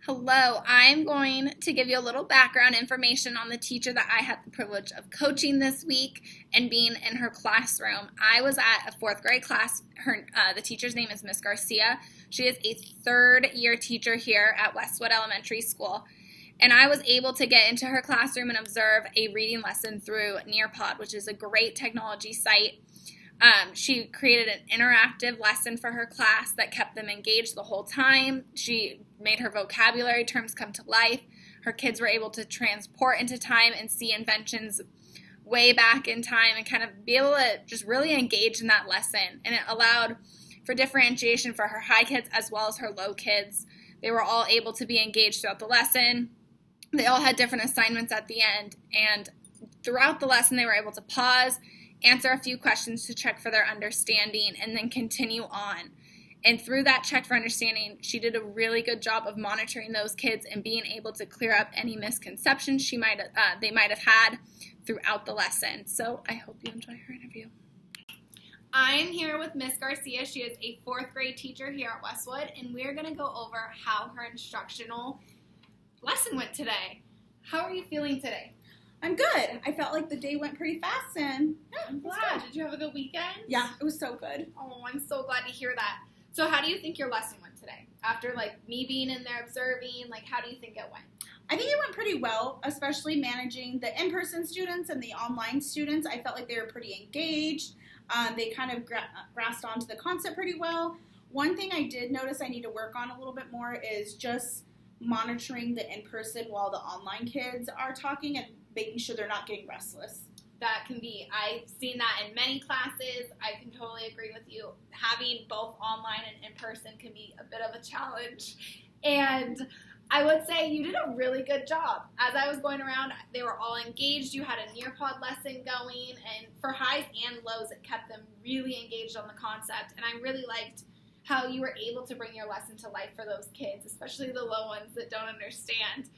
Hello, I'm going to give you a little background information on the teacher that I had the privilege of coaching this week and being in her classroom. I was at a fourth grade class. The teacher's name is Miss Garcia. She is a third-year teacher here at Westwood Elementary School. And I was able to get into her classroom and observe a reading lesson through Nearpod, which is a great technology site. She created an interactive lesson for her class that kept them engaged the whole time. She made her vocabulary terms come to life. Her kids were able to transport into time and see inventions way back in time and kind of be able to just really engage in that lesson. And it allowed for differentiation for her high kids as well as her low kids. They were all able to be engaged throughout the lesson. They all had different assignments at the end. And throughout the lesson, they were able to pause, answer a few questions to check for their understanding, and then continue on. And through that check for understanding, she did a really good job of monitoring those kids and being able to clear up any misconceptions they might have had throughout the lesson. So I hope you enjoy her interview. I'm here with Miss Garcia. She is a fourth grade teacher here at Westwood, and we're going to go over how her instructional lesson went today. How are you feeling today? I'm good. I felt like the day went pretty fast, and I'm glad. Did you have a good weekend? Yeah, it was so good. Oh, I'm so glad to hear that. So how do you think your lesson went today? After me being in there observing, how do you think it went? I think it went pretty well, especially managing the in-person students and the online students. I felt like they were pretty engaged. They kind of grasped onto the concept pretty well. One thing I did notice I need to work on a little bit more is just monitoring the in-person while the online kids are talking and making sure they're not getting restless. That can be, I've seen that in many classes. I can totally agree with you. Having both online and in-person can be a bit of a challenge. And I would say you did a really good job. As I was going around, they were all engaged. You had a Nearpod lesson going, and for highs and lows, it kept them really engaged on the concept. And I really liked how you were able to bring your lesson to life for those kids, especially the low ones that don't understand.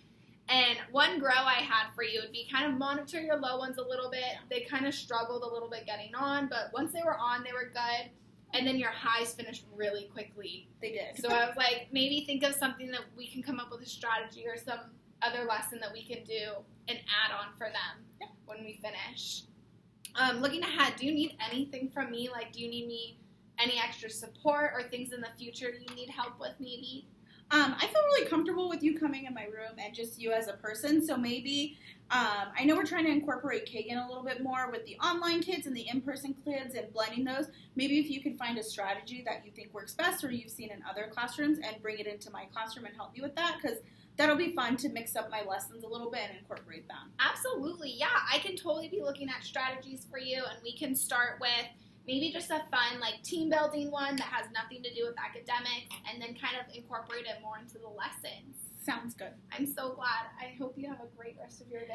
And one grow I had for you would be kind of monitor your low ones a little bit. They kind of struggled a little bit getting on, but once they were on, they were good. And then your highs finished really quickly. They did. So I was like, maybe think of something that we can come up with a strategy or some other lesson that we can do and add on for them when we finish. Looking ahead, do you need anything from me? Do you need any extra support or things in the future you need help with maybe? I feel really comfortable with you coming in my room and just you as a person, so maybe, I know we're trying to incorporate Kagan a little bit more with the online kids and the in-person kids and blending those. Maybe if you could find a strategy that you think works best or you've seen in other classrooms and bring it into my classroom and help me with that, because that'll be fun to mix up my lessons a little bit and incorporate them. Absolutely, yeah. I can totally be looking at strategies for you, and we can start with maybe just a fun team building one that has nothing to do with academics and then kind of incorporate it more into the lessons. Sounds good. I'm so glad. I hope you have a great rest of your day.